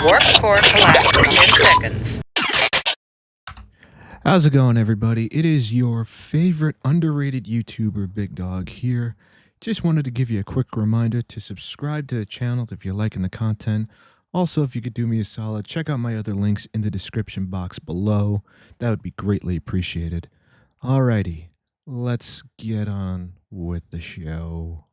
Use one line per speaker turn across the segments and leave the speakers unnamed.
Warp core collapse in 10 seconds.
How's it going, everybody? It is your favorite underrated YouTuber, Big Dog, here. Just wanted to give you a quick reminder to subscribe to the channel if you're liking the content. Also, if you could do me a solid, check out my other links in the description box below. That would be greatly appreciated. Alrighty, let's get on with the show.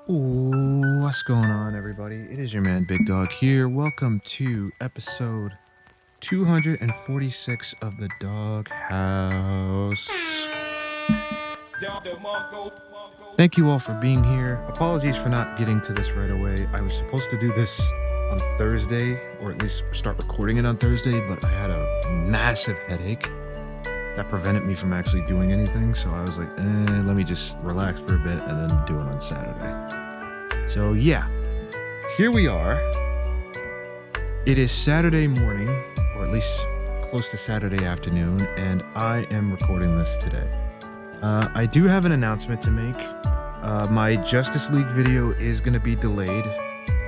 Ooh, what's going on, everybody? It is your man, Big Dog, here. Welcome to episode 246 of the Dog House. Thank you all for being here. Apologies for not getting to this right away. I was supposed to do this on Thursday, or at least start recording it on Thursday, but I had a massive headache that prevented me from actually doing anything. So I was like, let me just relax for a bit and then do it on Saturday. So yeah, here we are. It is Saturday morning, or at least close to Saturday afternoon, and I am recording this today. I do have an announcement to make. My Justice League video is going to be delayed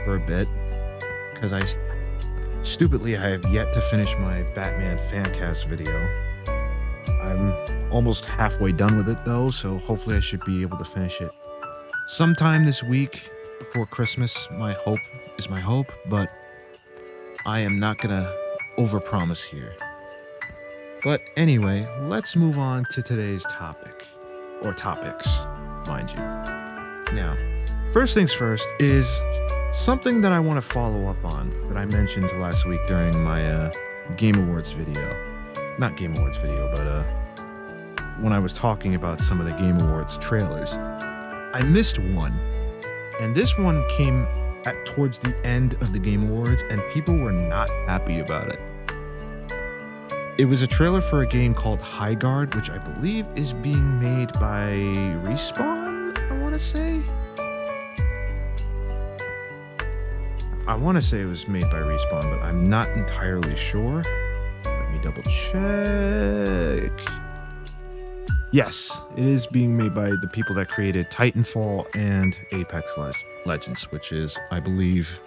for a bit because I have yet to finish my Batman Fancast video. I'm almost halfway done with it though, so hopefully I should be able to finish it sometime this week before Christmas. My hope, but I am not gonna overpromise here. But anyway, let's move on to today's topic, or topics, mind you. Now, first things first is something that I want to follow up on that I mentioned last week during my Game Awards video. Not Game Awards video, but when I was talking about some of the Game Awards trailers. I missed one, and this one came towards the end of the Game Awards, and people were not happy about it. It was a trailer for a game called High Guard, which I believe is being made by Respawn, I want to say. I want to say it was made by Respawn, but I'm not entirely sure. Let me double check. Yes, it is being made by the people that created Titanfall and Apex Legends, which is, I believe,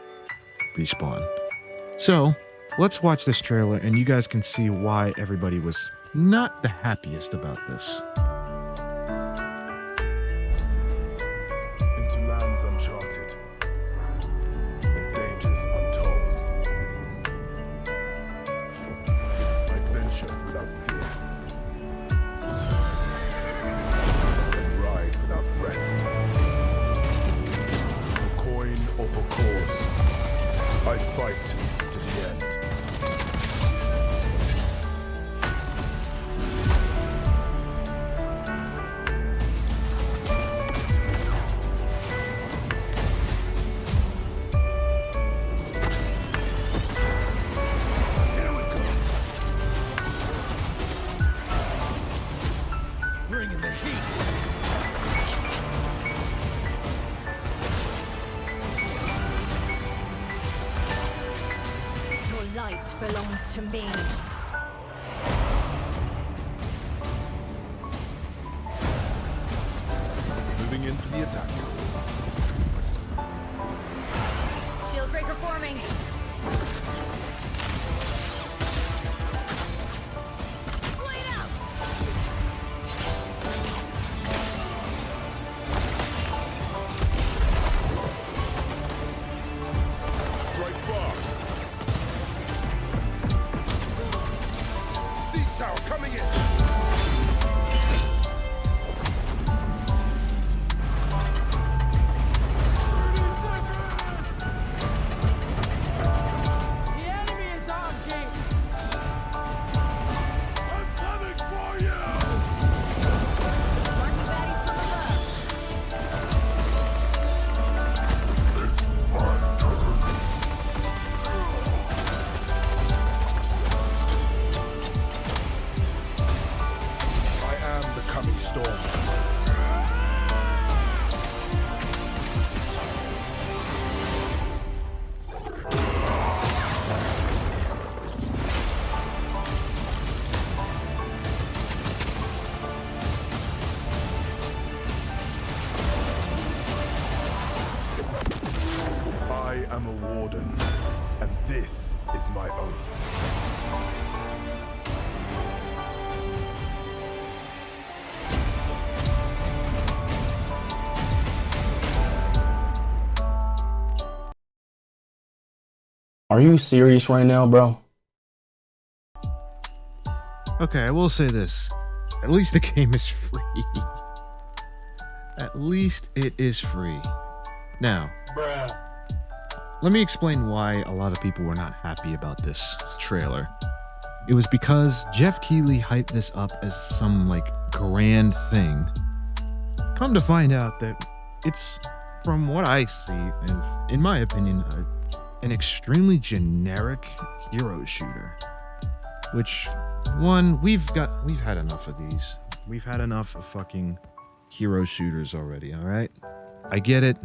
Respawn. So, let's watch this trailer and you guys can see why everybody was not the happiest about this.
Into lands uncharted, and dangers untold. I venture without fear, and ride without rest. For coin or for cause, I fight to the end.
Light belongs to me.
Moving in for the attack.
Shield breaker forming. Blade out.
Strike fast. Siege tower coming in.
The enemy is on gate.
I'm coming for you.
Marking baddies from above.
I am the coming storm.
Are you serious right now, bro?
Okay, I will say this. At least the game is free. At least it is free. Now, let me explain why a lot of people were not happy about this trailer. It was because Jeff Keighley hyped this up as some like grand thing. Come to find out that it's, from what I see, and in my opinion, an extremely generic hero shooter. Which, one, we've had enough of these. We've had enough of fucking hero shooters already, alright? I get it.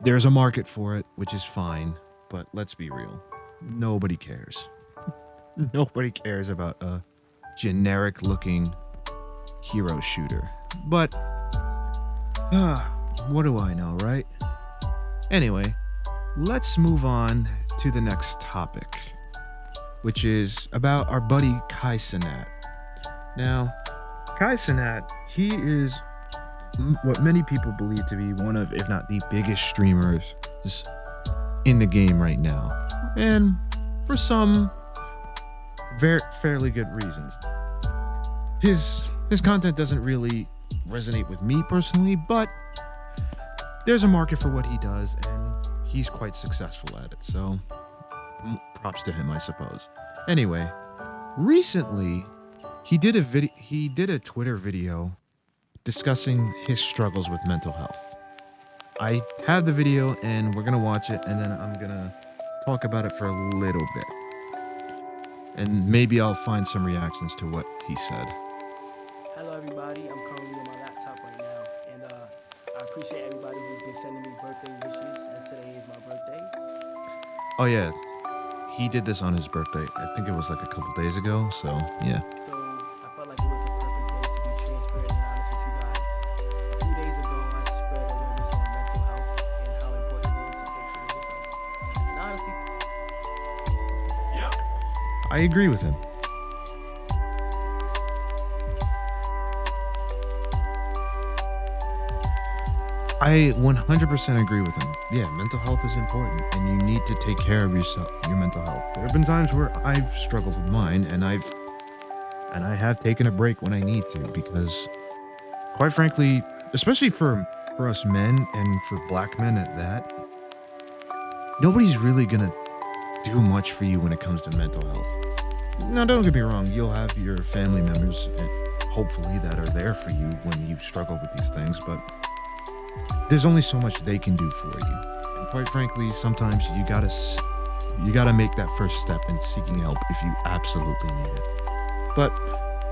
There's a market for it, which is fine, but let's be real. Nobody cares. Nobody cares about a generic looking hero shooter. But, what do I know, right? Anyway, let's move on to the next topic, which is about our buddy Kai Cenat. Now, Kai Cenat, he is what many people believe to be one of, if not the biggest streamers in the game right now. And for some fairly good reasons. His content doesn't really resonate with me personally, but there's a market for what he does, and he's quite successful at it. So props to him, I suppose. Anyway, recently he did a Twitter video discussing his struggles with mental health. I have the video and we're gonna watch it, and then I'm gonna talk about it for a little bit. And maybe I'll find some reactions to what he said.
Hello everybody, I'm currently on my laptop right now, and I appreciate everybody who's been sending me birthday wishes, as today is my birthday.
Oh yeah, he did this on his birthday. I think it was like a couple days ago, so yeah.
So I felt like it was a perfect day to be transparent and honest with you guys. A few days ago, I spread awareness on mental health and how important it is to take care of yourself. And honestly,
I agree with him. I 100% agree with him. Yeah, mental health is important, and you need to take care of yourself, your mental health. There have been times where I've struggled with mine, and I have taken a break when I need to, because quite frankly, especially for us men and for black men at that, nobody's really gonna do much for you when it comes to mental health. Now, don't get me wrong, you'll have your family members, hopefully, that are there for you when you struggle with these things, but there's only so much they can do for you. And quite frankly, sometimes you gotta make that first step in seeking help if you absolutely need it. But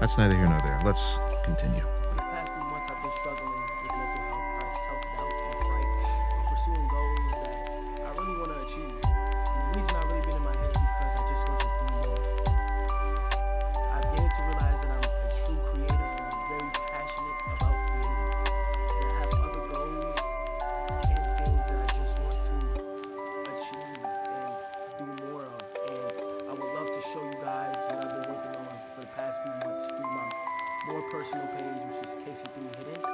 that's neither here nor there. Let's continue.
for the past few months, I've been struggling with mental health, out of self-doubt and fright, and pursuing goals that I really want to achieve. And the reason I've really been in my head is because I just want to do more. I've begun to realize that I'm a true creator and I'm very passionate about creating. And I have other goals and things that I just want to achieve and do more of. And I would love to show you guys what I've been working on for the past few months through my more personal page, which is KC3 Hidden. I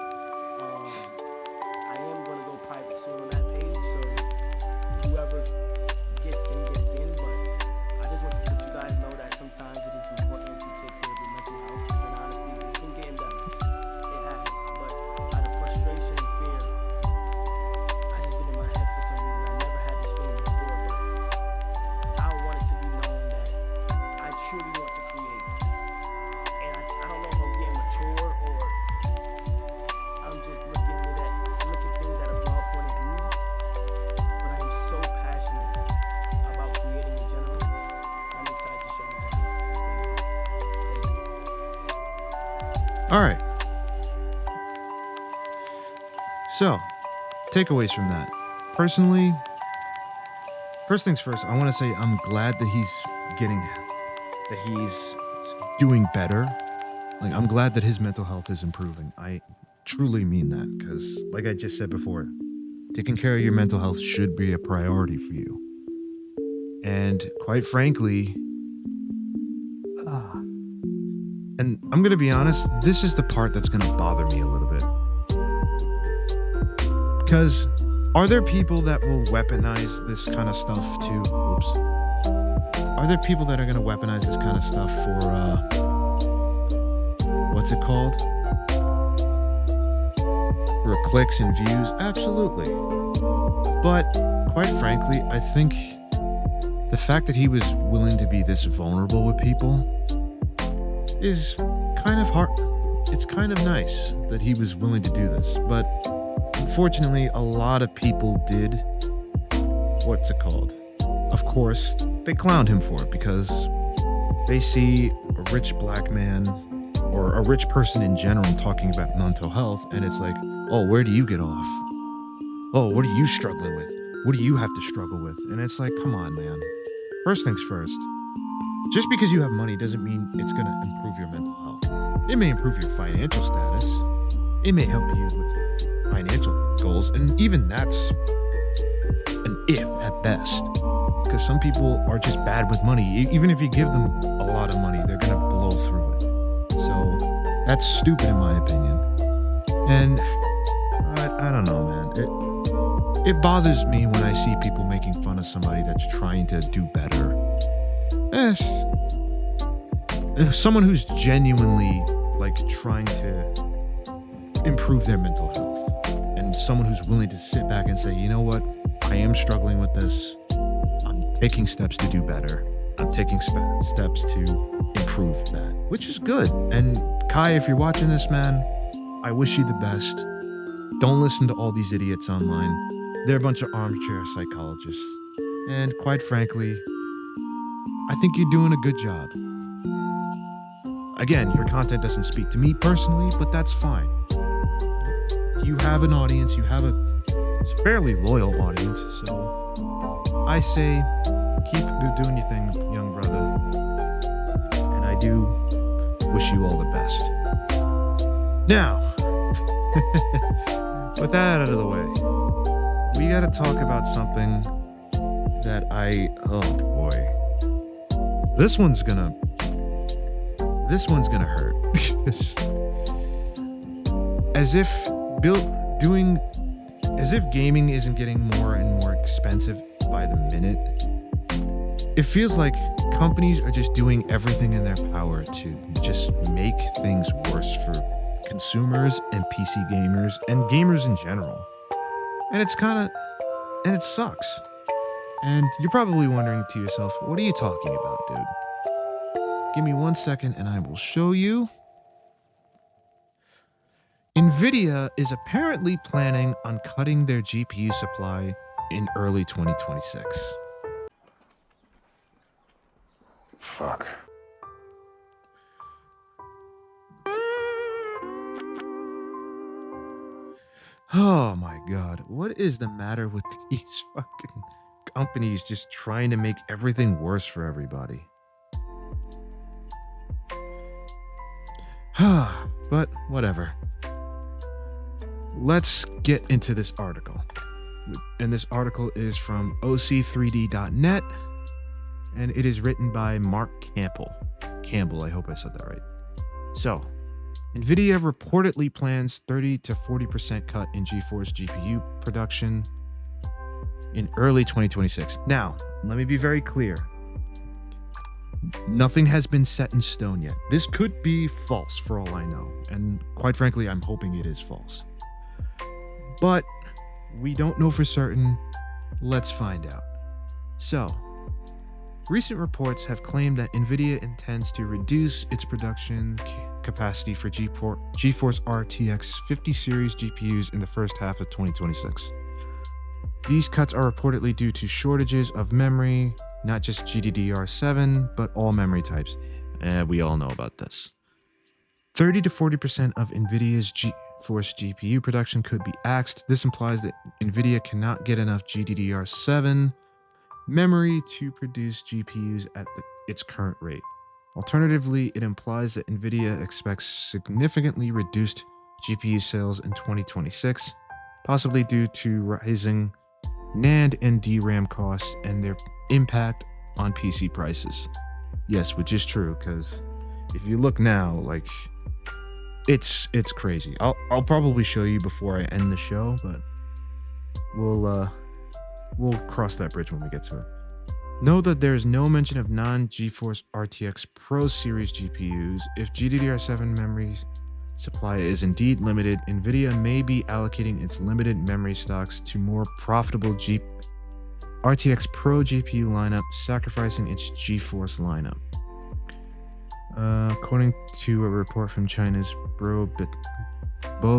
am going to go private soon on that page, so whoever gets in, but I just want to let you guys know that sometimes it is important to take care of your mental health, and honestly, it's been getting better. It has, but out of frustration and fear, I just been in my head for some reason. I never had this feeling before, but I want it to be known that I truly want to create. And I don't know if I'm getting mature or I'm just looking things at a broad point of view, but I am so passionate about creating in general. I'm excited to show you guys. Thank you.
All right. So, takeaways from that. Personally, first things first, I want to say I'm glad that he's doing better. Like, I'm glad that his mental health is improving. I truly mean that, because like I just said before, taking care of your mental health should be a priority for you. And quite frankly, and I'm gonna be honest, this is the part that's gonna bother me a little bit. Because Are there people that will weaponize this kind of stuff to, oops. Are there people that are going to weaponize this kind of stuff for, what's it called? For clicks and views? Absolutely. But quite frankly, I think the fact that he was willing to be this vulnerable with people is kind of hard. It's kind of nice that he was willing to do this, but unfortunately, a lot of people did, what's it called? Of course, they clowned him for it because they see a rich black man or a rich person in general talking about mental health, and it's like, oh, where do you get off? Oh, what are you struggling with? What do you have to struggle with? And it's like, come on, man. First things first. Just because you have money doesn't mean it's going to improve your mental health. It may improve your financial status. It may help you with financial goals, and even that's an if at best. Because some people are just bad with money. Even if you give them a lot of money, they're going to blow through it. So that's stupid in my opinion. And I don't know, man. It bothers me when I see people making fun of somebody that's trying to do better. Yes. Someone who's genuinely like trying to improve their mental health, and someone who's willing to sit back and say, you know what, I am struggling with this. I'm taking steps to do better. I'm taking steps to improve that, which is good. And Kai, if you're watching this, man, I wish you the best. Don't listen to all these idiots online. They're a bunch of armchair psychologists. And quite frankly, I think you're doing a good job. Again, your content doesn't speak to me personally, but that's fine. You have an audience, you have a fairly loyal audience, so I say keep doing your thing, young brother. And I do wish you all the best. Now, with that out of the way, we gotta talk about something that oh boy. This one's gonna hurt. As if gaming isn't getting more and more expensive by the minute, it feels like companies are just doing everything in their power to just make things worse for consumers and PC gamers and gamers in general. And it sucks. And you're probably wondering to yourself, what are you talking about, dude? Give me 1 second and I will show you. NVIDIA is apparently planning on cutting their GPU supply in early 2026.
Fuck.
Oh my God. What is the matter with these fucking companies just trying to make everything worse for everybody? But whatever. Let's get into this article. And this article is from OC3D.net, and it is written by Mark Campbell. I hope I said that right. So, NVIDIA reportedly plans 30 to 40% cut in GeForce GPU production in early 2026. Now, let me be very clear. Nothing has been set in stone yet. This could be false for all I know. And quite frankly, I'm hoping it is false. But we don't know for certain. Let's find out. So, recent reports have claimed that NVIDIA intends to reduce its production capacity for GeForce RTX 50 series GPUs in the first half of 2026. These cuts are reportedly due to shortages of memory, not just GDDR7, but all memory types. We all know about this. 30 to 40% of NVIDIA's GeForce GPU production could be axed. This implies that NVIDIA cannot get enough GDDR7 memory to produce GPUs at its current rate. Alternatively, it implies that NVIDIA expects significantly reduced GPU sales in 2026, possibly due to rising NAND and DRAM costs and their impact on PC prices. Yes, which is true, because if you look now, like, it's crazy. I'll probably show you before I end the show, but we'll cross that bridge when we get to it. Note that there is no mention of non-GeForce RTX Pro Series GPUs. If GDDR7 memory supply is indeed limited, NVIDIA may be allocating its limited memory stocks to more profitable RTX Pro GPU lineup, sacrificing its GeForce lineup. According to a report from China's Bo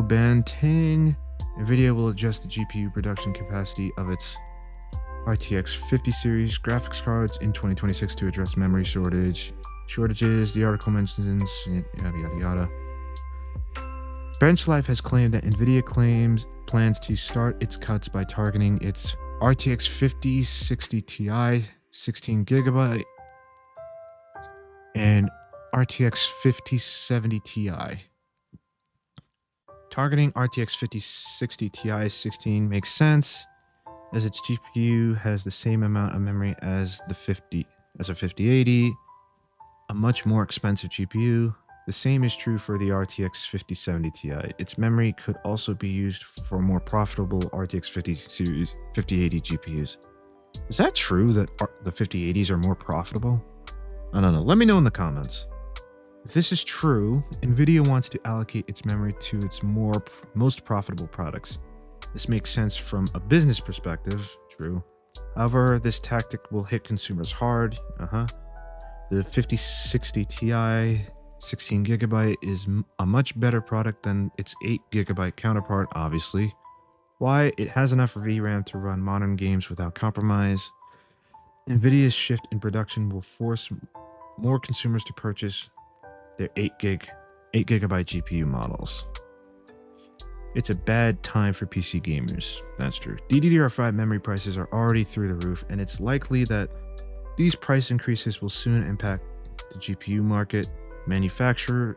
Bantang, NVIDIA will adjust the GPU production capacity of its RTX 50 series graphics cards in 2026 to address memory shortages. The article mentions yada yada yada. Benchlife has claimed that NVIDIA plans to start its cuts by targeting its RTX 5060 Ti 16GB and RTX 5070 Ti. Targeting RTX 5060 Ti 16 makes sense, as its GPU has the same amount of memory as a 5080, a much more expensive GPU. The same is true for the RTX 5070 Ti. Its memory could also be used for more profitable RTX 5080 GPUs. Is that true that the 5080s are more profitable? I don't know. Let me know in the comments. If this is true, NVIDIA wants to allocate its memory to its most profitable products. This makes sense from a business perspective, true. However, this tactic will hit consumers hard. The 5060 Ti 16GB is a much better product than its 8GB counterpart, obviously. Why? It has enough VRAM to run modern games without compromise. NVIDIA's shift in production will force more consumers to purchase their 8GB GPU models. It's a bad time for PC gamers. That's true. DDR5 memory prices are already through the roof, and it's likely that these price increases will soon impact the GPU market. Manufacturers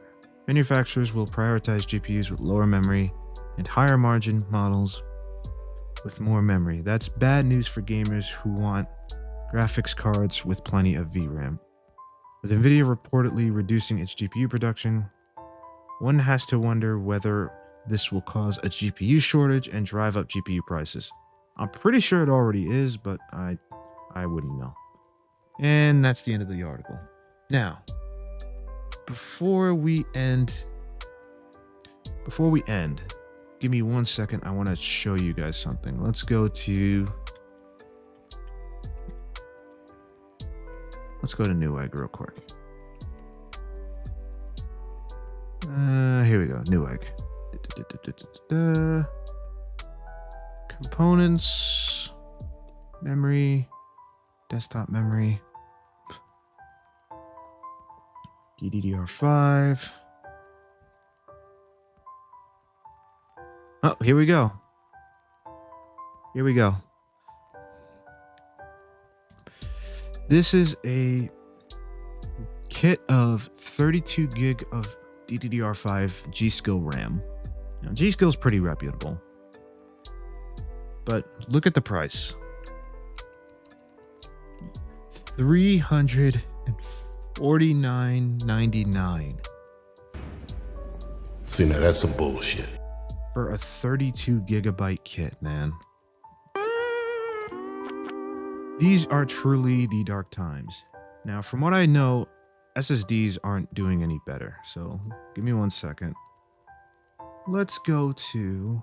will prioritize GPUs with lower memory and higher margin models with more memory. That's bad news for gamers who want graphics cards with plenty of VRAM. With NVIDIA reportedly reducing its GPU production, one has to wonder whether this will cause a GPU shortage and drive up GPU prices. I'm pretty sure it already is, but I wouldn't know. And that's the end of the article. Now, before we end, give me 1 second. I want to show you guys something. Let's go to Newegg real quick. Here we go. Newegg. Components, memory, desktop memory, DDR5. Oh, here we go. This is a kit of 32 gig of DDR5 G-Skill RAM. Now, G-Skill is pretty reputable, but look at the price. $349.99.
See, now that's some bullshit.
For a 32 gigabyte kit, man. These are truly the dark times. Now, from what I know, SSDs aren't doing any better. So give me 1 second. Let's go to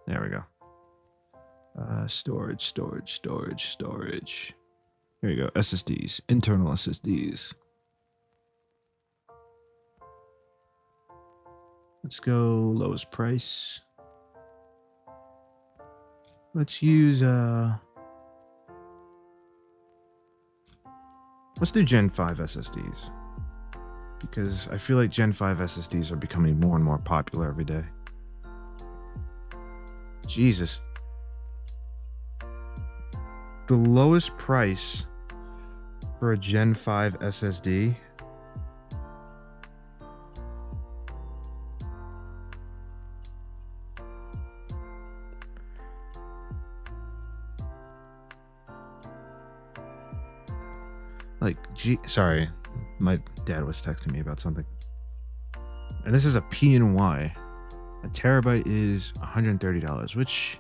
there we go. Storage. Here we go. SSDs, internal SSDs. Let's go lowest price. Let's use let's do Gen 5 SSDs, because I feel like Gen 5 SSDs are becoming more and more popular every day. Jesus. The lowest price for a Gen 5 SSD sorry, my dad was texting me about something. And this is a PNY. A terabyte is $130, which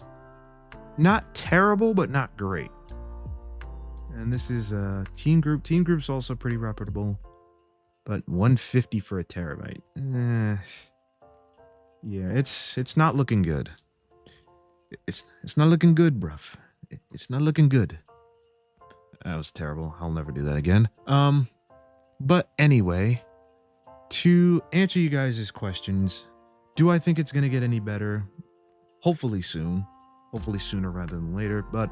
not terrible, but not great. And this is a Team Group. Team Group's also pretty reputable, but $150 for a terabyte. Yeah, it's not looking good. It's not looking good, bruv. It's not looking good. That was terrible. I'll never do that again. But anyway, to answer you guys' questions, do I think it's going to get any better? Hopefully soon. Hopefully sooner rather than later. But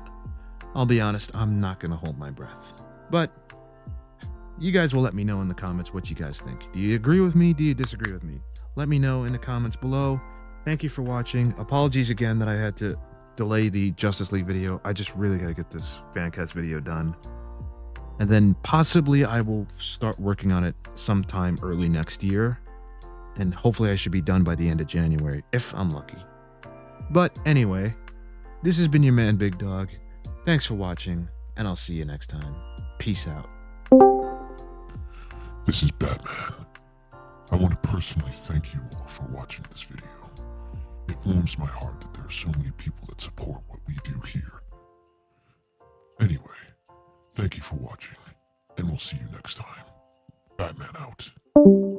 I'll be honest, I'm not going to hold my breath. But you guys will let me know in the comments what you guys think. Do you agree with me? Do you disagree with me? Let me know in the comments below. Thank you for watching. Apologies again that I had to delay the Justice League video. I just really got to get this Fancast video done. And then possibly I will start working on it sometime early next year. And hopefully I should be done by the end of January, if I'm lucky. But anyway, this has been your man, Big Dog. Thanks for watching, and I'll see you next time. Peace out.
This is Batman. I want to personally thank you all for watching this video. It warms my heart that there are so many people that support what we do here. Anyway, thank you for watching, and we'll see you next time. Batman out.